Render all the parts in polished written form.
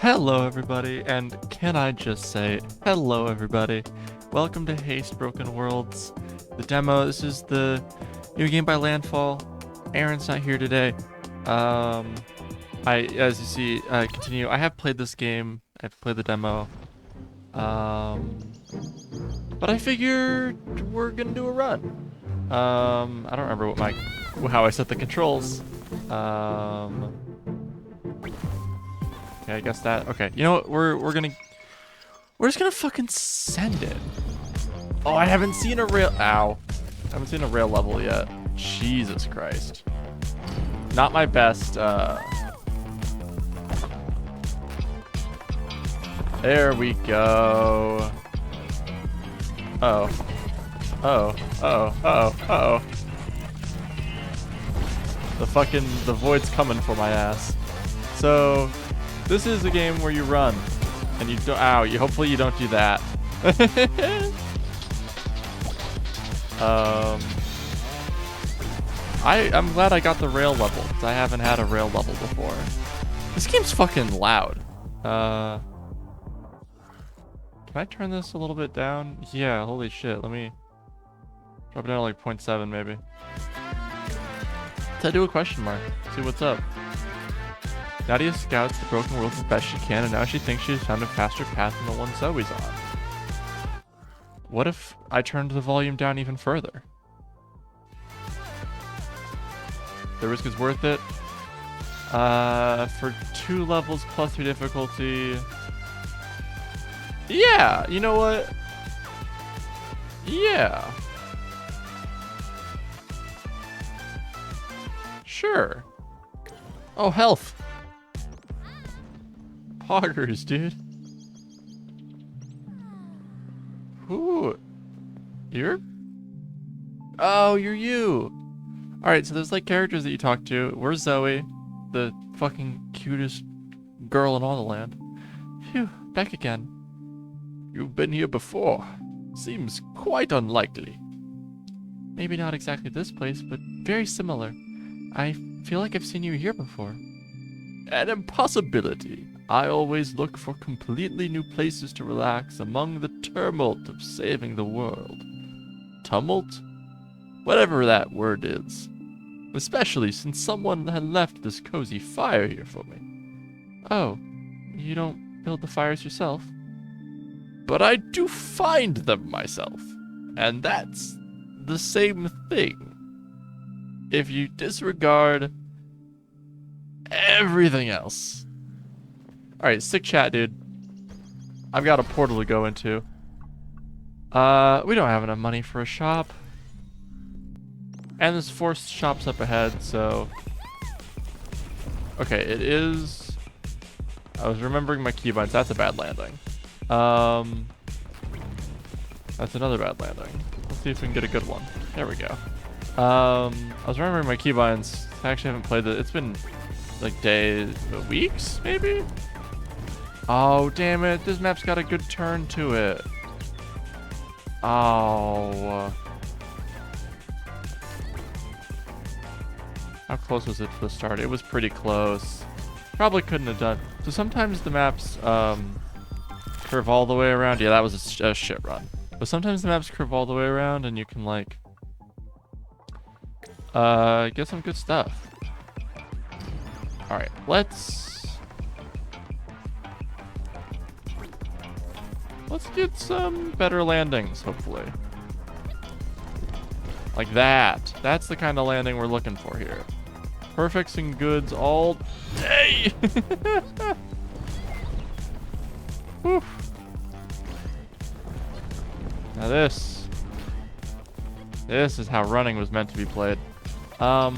Hello everybody, and can I just say hello everybody. Welcome to Haste Broken Worlds, the demo. This is the new game by Landfall. Erin's not here today. As you see, continue. I have played this game. I've played the demo. But I figured we're gonna do a run. I don't remember how I set the controls. Okay, I guess that. Okay, you know what? We're just gonna fucking send it. Oh, I haven't seen a rail. Ow, I haven't seen a rail level yet. Jesus Christ. Not my best. There we go. Oh. Oh. Oh. Oh. Oh. The void's coming for my ass. So. This is a game where you run, and you don't. Ow! Hopefully you don't do that. I'm glad I got the rail level, because I haven't had a rail level before. This game's fucking loud. Can I turn this a little bit down? Yeah. Holy shit. Let me drop it down to like 0.7 maybe. Let's do a question mark. See what's up. Nadia scouts the broken world as best she can, and now she thinks she has found a faster path than the one Zoe's on. What if I turned the volume down even further? The risk is worth it. For 2 levels plus 3 difficulty. Yeah, you know what? Yeah. Sure. Oh, health. Poggers, dude. Who? Oh, you're you. Alright, so there's like characters that you talk to. Where's Zoe? The fucking cutest girl in all the land. Phew, back again. You've been here before. Seems quite unlikely. Maybe not exactly this place, but very similar. I feel like I've seen you here before. An impossibility. I always look for completely new places to relax among the tumult of saving the world. Tumult? Whatever that word is. Especially since someone had left this cozy fire here for me. Oh, you don't build the fires yourself? But I do find them myself. And that's the same thing. If you disregard everything else. Alright, sick chat, dude. I've got a portal to go into. We don't have enough money for a shop. And there's 4 shops up ahead, so... Okay, it is... I was remembering my keybinds. That's a bad landing. That's another bad landing. Let's see if we can get a good one. There we go. I was remembering my keybinds. I actually haven't played it. It's been... like days, weeks, maybe? Oh, damn it. This map's got a good turn to it. Oh. How close was it to the start? It was pretty close. Probably couldn't have done. So sometimes the maps curve all the way around. Yeah, that was a shit run. But sometimes the maps curve all the way around and you can like get some good stuff. Alright, let's get some better landings, hopefully. Like that. That's the kind of landing we're looking for here. Perfects and goods all day. Whew. Now this is how running was meant to be played. For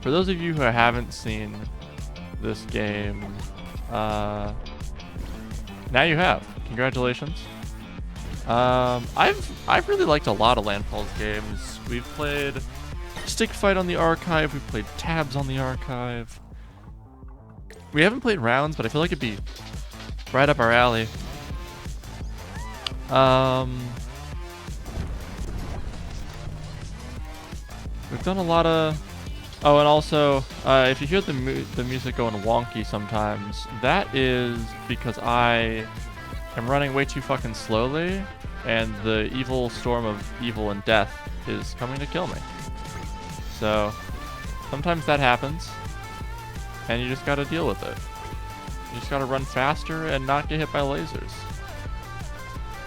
those of you who haven't seen this game, now you have. Congratulations. I've really liked a lot of Landfall's games. We've played Stick Fight on the Archive. We've played Tabs on the Archive. We haven't played Rounds, but I feel like it'd be right up our alley. We've done a lot of Oh, and also, if you hear the music going wonky sometimes, that is because I am running way too fucking slowly, and the evil storm of evil and death is coming to kill me. So, sometimes that happens, and you just gotta deal with it. You just gotta run faster and not get hit by lasers.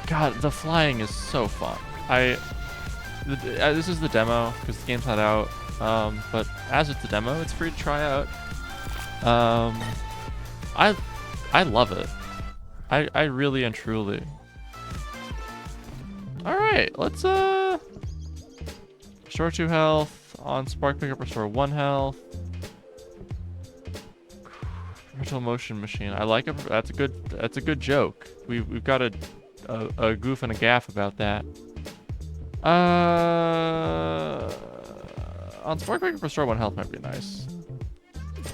God, the flying is so fun. This is the demo, because the game's not out. But as it's a demo, it's free to try out. I love it. I really and truly. Alright, let's restore 2 health. On spark pickup, restore 1 health. Virtual motion machine. I like it. That's a good joke. We've got a goof and a gaff about that. On spark pickup, restore 1 health might be nice.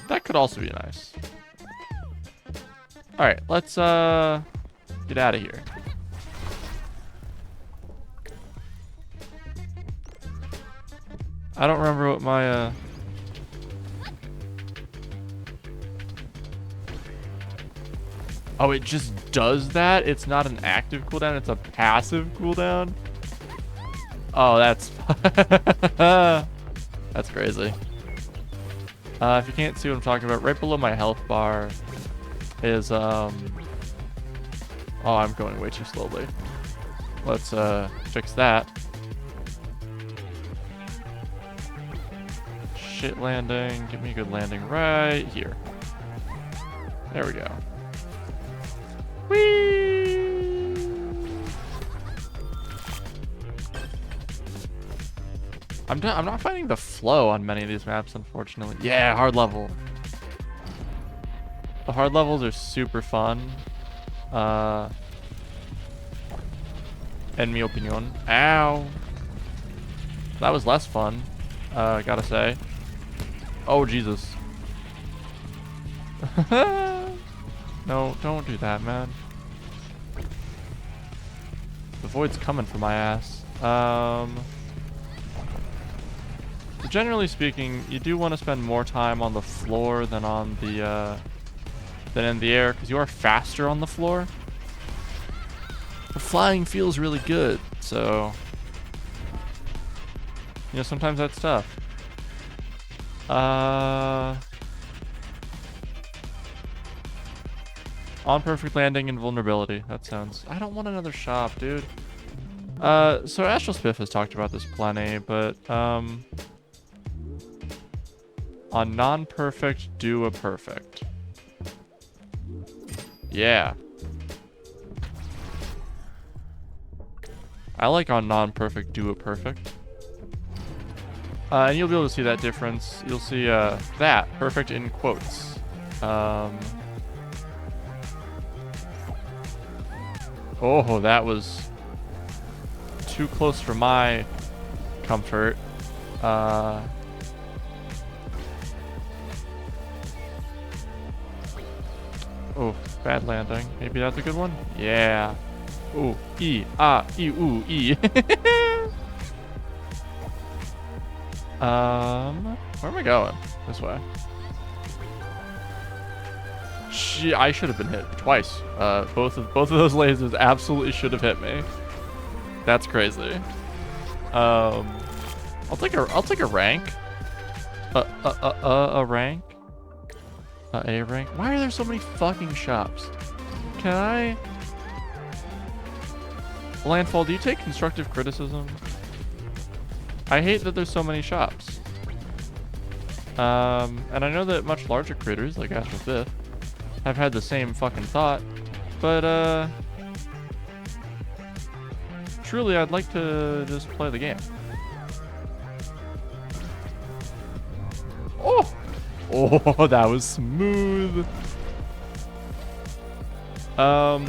That could also be nice. Alright, let's get out of here. I don't remember what my Oh, it just does that? It's not an active cooldown, it's a passive cooldown? Oh, that's that's crazy. If you can't see what I'm talking about, right below my health bar is oh, I'm going way too slowly. Let's fix that. Shit landing. Give me a good landing right here. There we go. Whee! I'm not finding the flow on many of these maps, unfortunately. Yeah, hard level. The hard levels are super fun. En mi opinion. Ow. That was less fun, gotta say. Oh, Jesus. No, don't do that, man. The void's coming for my ass. Generally speaking, you do want to spend more time on the floor than on the than in the air, because you are faster on the floor. The flying feels really good, so you know, sometimes that's tough. On perfect landing and vulnerability. That sounds... I don't want another shop, dude. So Astral Spiff has talked about this plenty, but on non-perfect, do a perfect. Yeah. I like on non-perfect, do a perfect. And you'll be able to see that difference. You'll see that perfect in quotes. Oh, that was too close for my comfort. Oh, bad landing. Maybe that's a good one? Yeah. Ooh, E, ah, E, ooh, E. Where am I going? This way. I should have been hit twice. Both of those lasers absolutely should have hit me. That's crazy. I'll take a rank. A rank. A rank. Why are there so many fucking shops? Can I? Landfall, do you take constructive criticism? I hate that there's so many shops. And I know that much larger critters, like Astral Fifth, have had the same fucking thought, but, truly, I'd like to just play the game. Oh! Oh, that was smooth. Oh,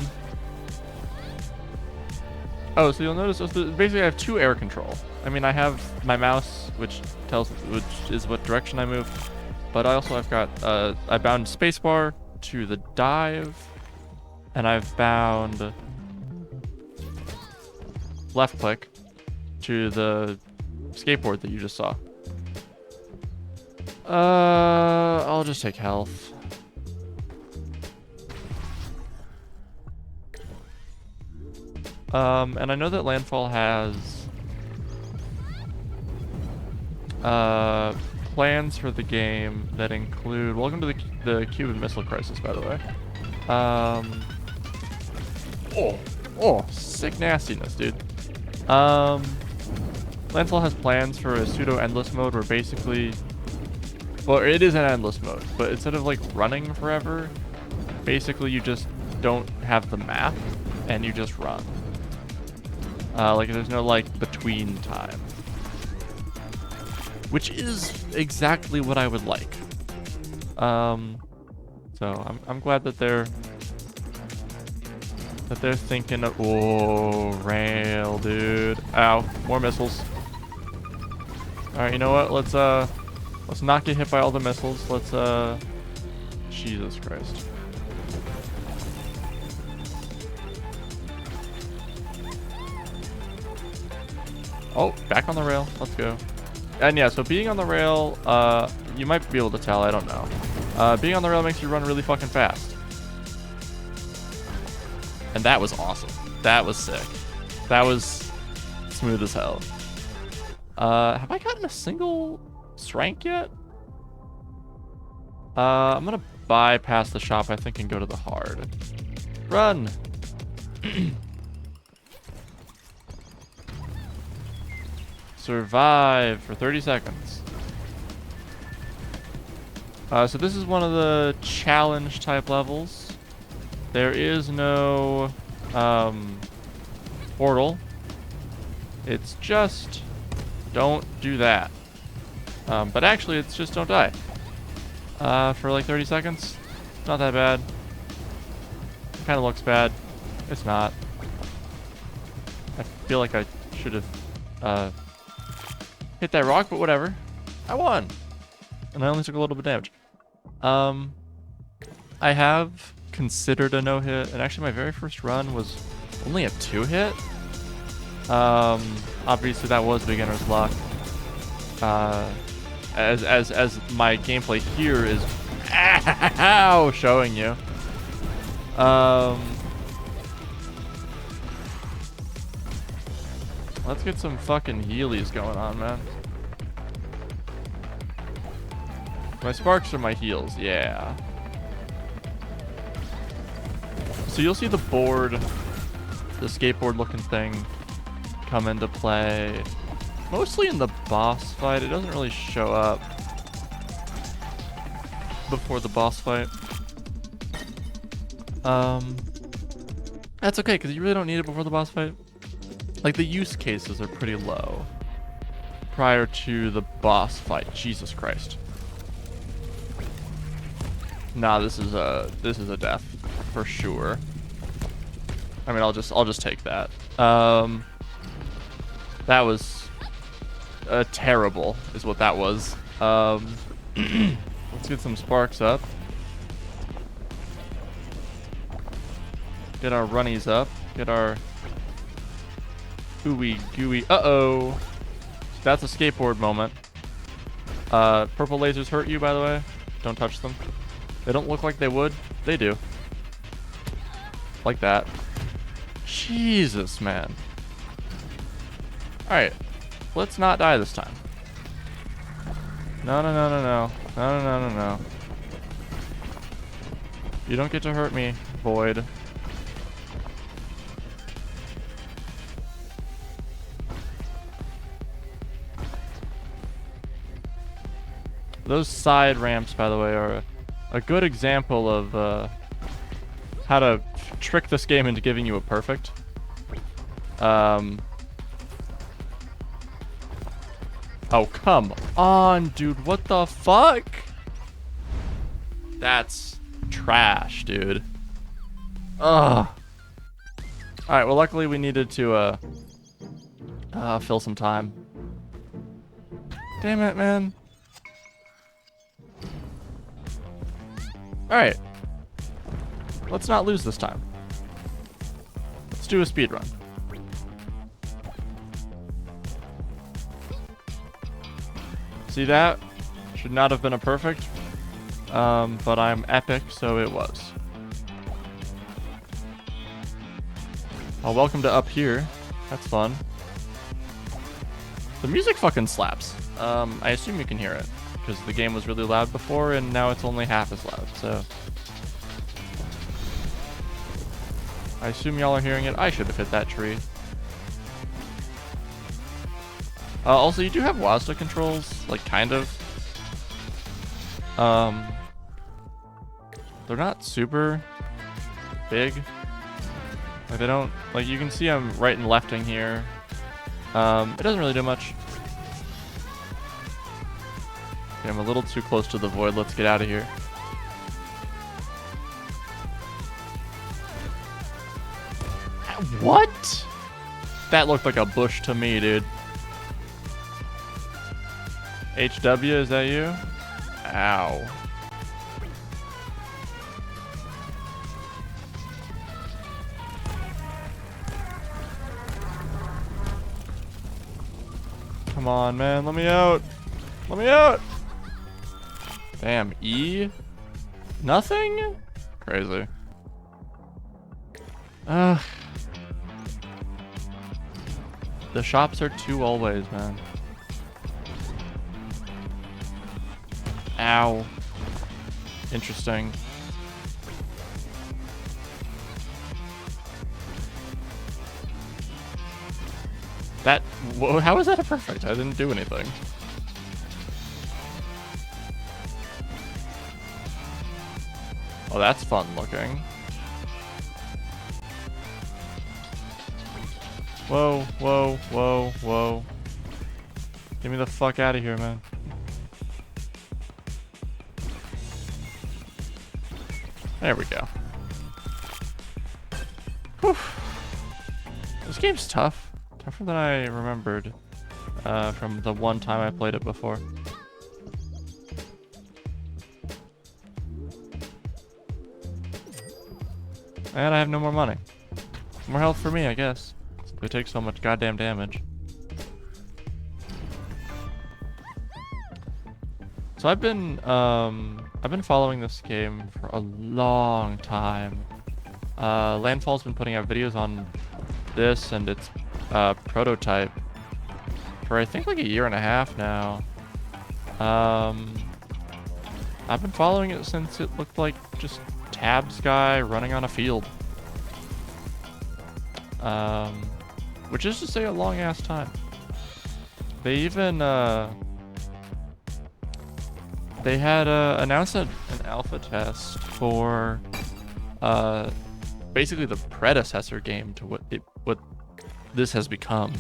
so you'll notice, basically I have 2 air control. I mean, I have my mouse, which is what direction I move, but I also have got, I bound spacebar to the dive, and I've bound left click to the skateboard that you just saw. I'll just take health. And I know that Landfall has plans for the game that include, welcome to the Cuban Missile Crisis, by the way. Oh, sick nastiness, dude. Landfall has plans for a pseudo-endless mode where basically, well, it is an endless mode, but instead of like running forever, basically you just don't have the map and you just run. Like there's no like between time, which is exactly what I would like. So I'm glad that they're thinking of, oh, rail, dude. Ow, more missiles. All right, you know what? Let's not get hit by all the missiles. Let's Jesus Christ. Oh, back on the rail. Let's go. And yeah, so being on the rail, you might be able to tell, I don't know. Being on the rail makes you run really fucking fast. And that was awesome. That was sick. That was smooth as hell. Have I gotten a single rank yet? I'm gonna bypass the shop, I think, and go to the hard. Run! Survive for 30 seconds. So this is one of the challenge type levels. There is no portal. It's just don't do that. But actually, it's just don't die. For like 30 seconds. Not that bad. Kind of looks bad. It's not. I feel like I should have hit that rock, but whatever. I won. And I only took a little bit of damage. I have considered a no-hit, and actually my very first run was only a 2-hit. Obviously that was beginner's luck. As my gameplay here is showing you. Let's get some fucking healies going on, man. My sparks are my heals, yeah. So you'll see the board, the skateboard looking thing, come into play. Mostly in the boss fight. It doesn't really show up before the boss fight. That's okay, because you really don't need it before the boss fight. Like, the use cases are pretty low prior to the boss fight. Jesus Christ. Nah, this is a death for sure. I mean, I'll just take that. That was terrible, is what that was. Let's get some sparks up. Get our runnies up. Get our ooey gooey. Uh-oh. That's a skateboard moment. Purple lasers hurt you, by the way. Don't touch them. They don't look like they would. They do. Like that. Jesus, man. Alright. Let's not die this time. No, no, no, no, no. No, no, no, no, no. You don't get to hurt me, Void. Those side ramps, by the way, are a good example of how to trick this game into giving you a perfect. Oh, come on, dude. What the fuck? That's trash, dude. Ugh. Alright, well, luckily we needed to fill some time. Damn it, man. Alright. Let's not lose this time. Let's do a speed run. See that? Should not have been a perfect, but I'm epic, so it was. Oh, welcome to Up Here. That's fun. The music fucking slaps. I assume you can hear it, because the game was really loud before, and now it's only half as loud, so... I assume y'all are hearing it. I should have hit that tree. Also, you do have WASD controls, like, kind of. They're not super big. Like, they don't... Like, you can see I'm right and lefting here. It doesn't really do much. Okay, I'm a little too close to the void. Let's get out of here. What? That looked like a bush to me, dude. HW, is that you? Ow. Come on, man. Let me out. Let me out. Damn, E? Nothing? Crazy. The shops are two always, man. Ow. Interesting. That... Whoa, how is that a perfect? I didn't do anything. Oh, that's fun looking. Whoa, whoa, whoa, whoa. Get me the fuck out of here, man. There we go. Whew. This game's tough. Tougher than I remembered from the one time I played it before. And I have no more money. More health for me, I guess. They take so much goddamn damage. So I've been following this game for a long time. Landfall's been putting out videos on this and its prototype for I think like a year and a half now. I've been following it since it looked like just Tabs guy running on a field. Which is to say a long ass time. They even they had announced an alpha test for basically the predecessor game to what this has become.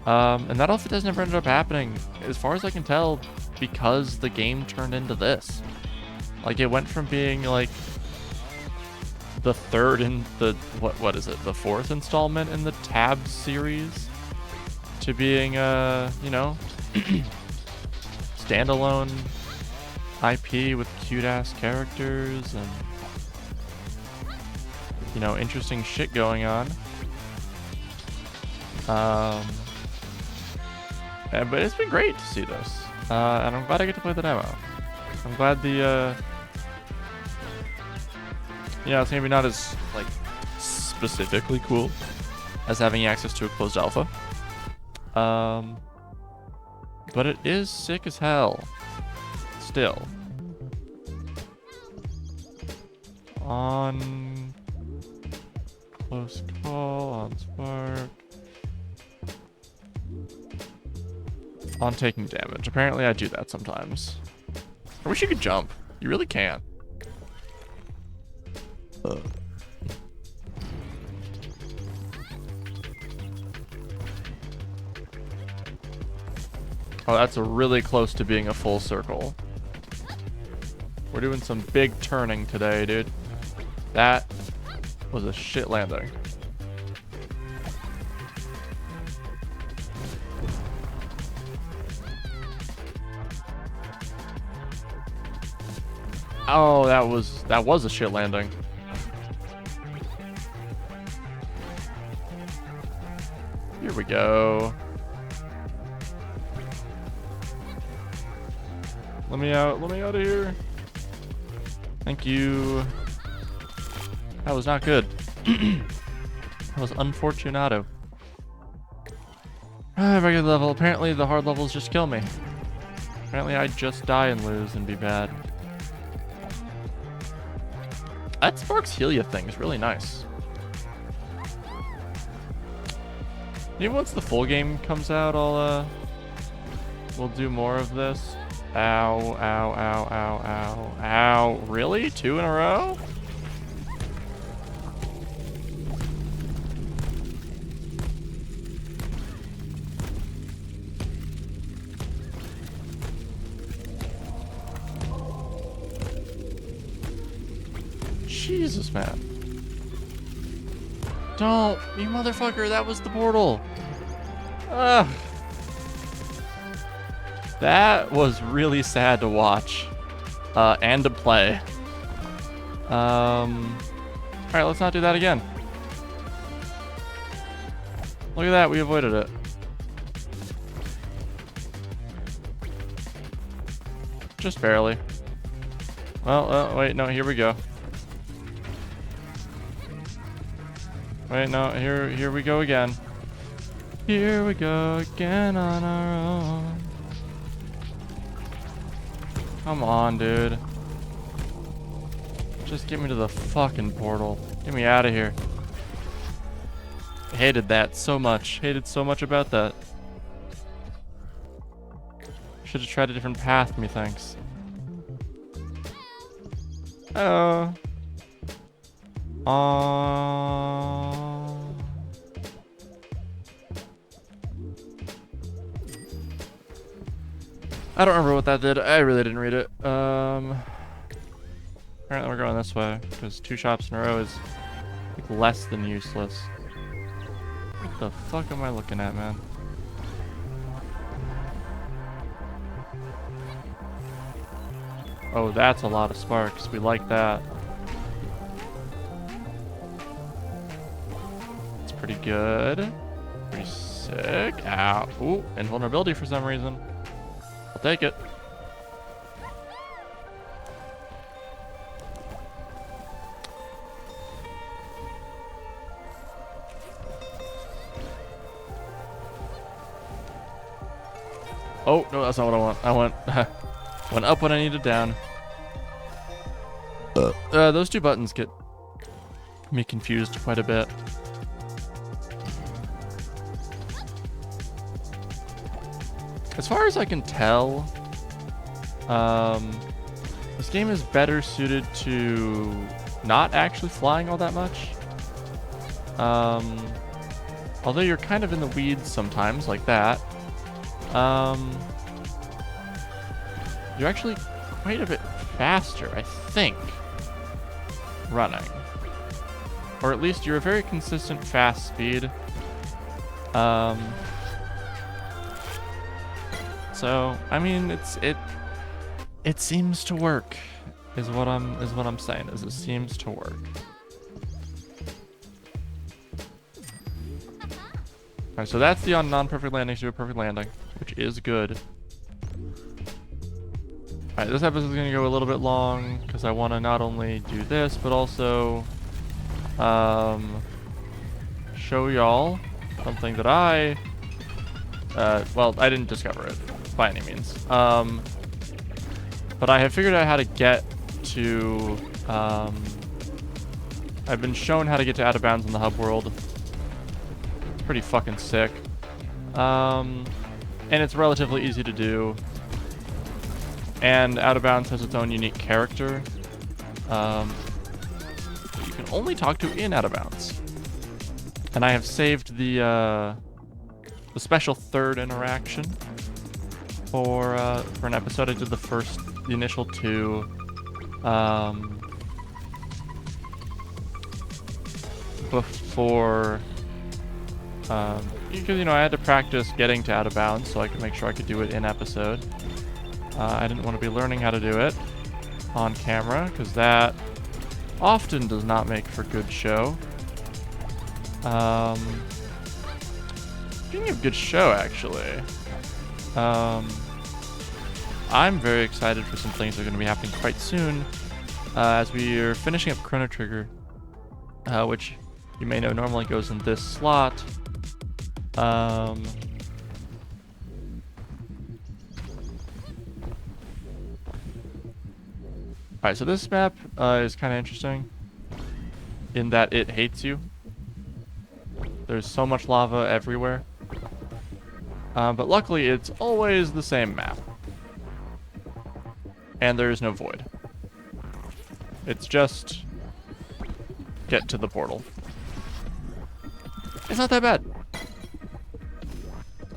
And that alpha test never ended up happening, as far as I can tell, because the game turned into this. Like, it went from being like the third in the what is it, the fourth installment in the Tabs series, to being you know, standalone IP with cute ass characters and, you know, interesting shit going on. But it's been great to see this, and I'm glad I get to play the demo. I'm glad the you know, it's maybe not as, like, specifically cool as having access to a closed alpha. But it is sick as hell. Still. On close call, on spark. On taking damage. Apparently I do that sometimes. I wish you could jump. You really can't. Oh, that's really close to being a full circle. We're doing some big turning today, dude. That was a shit landing. Oh, that was a shit landing. Here we go. Let me out. Let me out of here. Thank you. That was not good. That was unfortunato. Regular level. Apparently the hard levels just kill me. Apparently I just die and lose and be bad. That Sparks Helia thing is really nice. Maybe once the full game comes out, we'll do more of this. Ow, ow, ow, ow, ow, ow. Really? 2 in a row? Jesus, man. Don't, you motherfucker, that was the portal. Ugh. That was really sad to watch. And to play. Alright, let's not do that again. Look at that, we avoided it. Just barely. Well, wait, no, here we go. Wait, no, here we go again. Here we go again on our own. Come on, dude. Just get me to the fucking portal. Get me out of here. Hated that so much. Hated so much about that. Should have tried a different path, methinks. Oh. I don't remember what that did. I really didn't read it. Apparently we're going this way, because 2 shops in a row is like less than useless. What the fuck am I looking at, man? Oh, that's a lot of sparks. We like that. It's pretty good. Pretty sick. Ow. Ooh, invulnerability for some reason. I'll take it. Oh, no, that's not what I want. I went up when I needed down. Those 2 buttons get me confused quite a bit. As far as I can tell, this game is better suited to not actually flying all that much. Although you're kind of in the weeds sometimes, like that. You're actually quite a bit faster, I think, running. Or at least you're a very consistent fast speed. So I mean, it seems to work, is what I'm saying. Is it seems to work. All right, so that's the on non-perfect landings to a perfect landing, which is good. All right, this episode is gonna go a little bit long because I want to not only do this but also show y'all something that well, I didn't discover it by any means. But I have figured out how to get to, I've been shown how to get to out of bounds in the hub world. Pretty fucking sick. And it's relatively easy to do. And out of bounds has its own unique character. You can only talk to in out of bounds. And I have saved the special third interaction for an episode. I did the initial 2 before because I had to practice getting to out of bounds so I could make sure I could do it in episode. I didn't want to be learning how to do it on camera because that often does not make for good show. Speaking of good show, actually, I'm very excited for some things that are going to be happening quite soon, as we are finishing up Chrono Trigger, which you may know normally goes in this slot. Alright, so this map is kind of interesting in that it hates you. There's so much lava everywhere. But luckily, it's always the same map. And there is no void. It's just get to the portal. It's not that bad.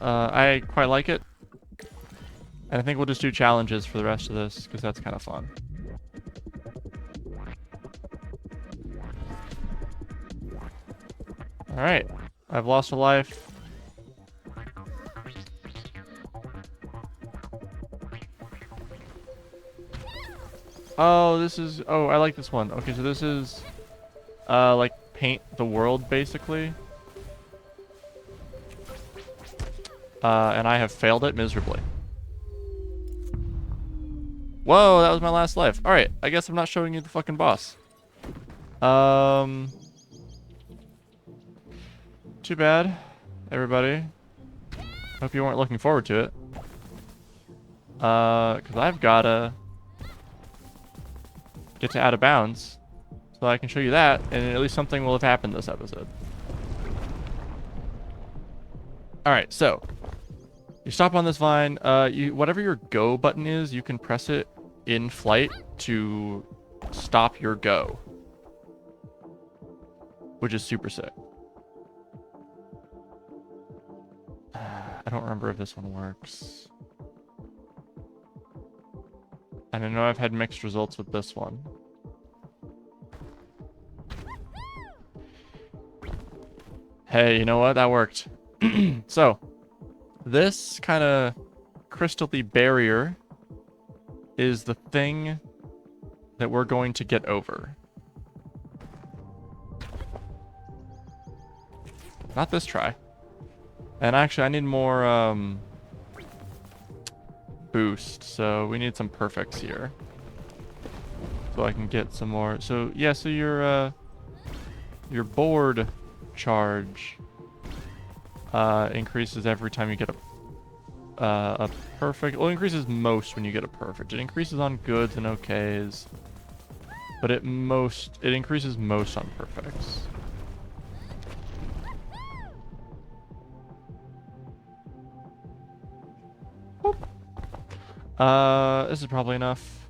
I quite like it. And I think we'll just do challenges for the rest of this, because that's kind of fun. Alright. I've lost a life. Oh, this is... Oh, I like this one. Okay, so this is... like, paint the world, basically. And I have failed it miserably. Whoa, that was my last life. Alright, I guess I'm not showing you the fucking boss. Too bad, everybody. Hope you weren't looking forward to it. Because I've gotta get to out of bounds so I can show you that, and at least something will have happened this episode. Alright, so you stop on this vine. Whatever your go button is, you can press it in flight to stop your go, which is super sick. I don't remember if this one works. And I know I've had mixed results with this one. Hey, you know what? That worked. So, this kind of crystally barrier is the thing that we're going to get over. Not this try. And actually, I need more boost, so we need some perfects here. So I can get some more. So, yeah, so your board charge increases every time you get a perfect. Well, it increases most when you get a perfect. It increases on goods and okays, but it increases most on perfects. This is probably enough.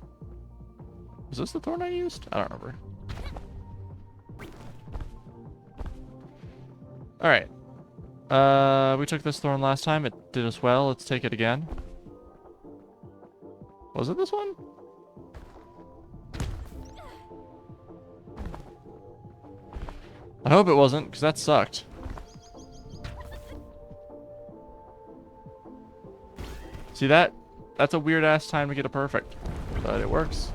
Was this the thorn I used? I don't remember. Alright. We took this thorn last time. It did us well. Let's take it again. Was it this one? I hope it wasn't, because that sucked. See that? That's a weird ass time to get a perfect, but it works.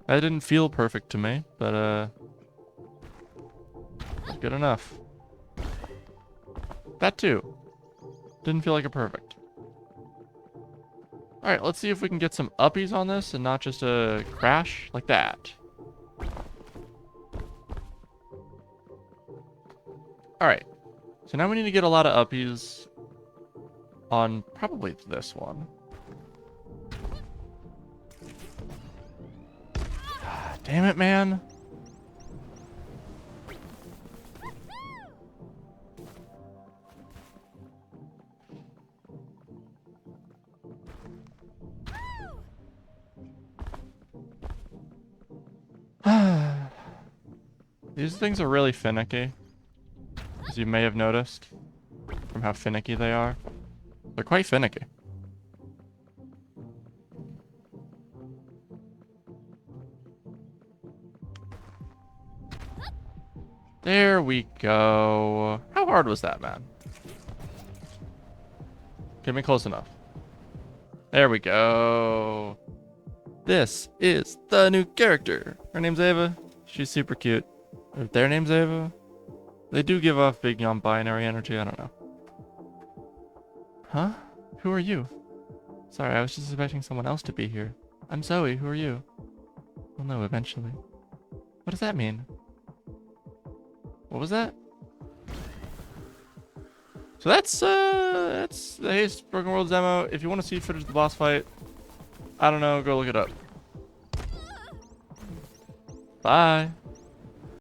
That didn't feel perfect to me, but it's good enough. That too. Didn't feel like a perfect. Alright, let's see if we can get some uppies on this and not just a crash like that. Alright. So now we need to get a lot of uppies on probably this one. Damn it, man. These things are really finicky, as you may have noticed from how finicky they are. They're quite finicky. There we go. How hard was that, man? Get me close enough. There we go. This is the new character. Her name's Ava. She's super cute. Or their name's Ava. They do give off big non-binary energy. I don't know. Huh? Who are you? Sorry, I was just expecting someone else to be here. I'm Zoe. Who are you? We'll know eventually. What does that mean? What was that? So that's the Haste Broken Worlds demo. If you want to see footage of the boss fight, I don't know, go look it up. Bye.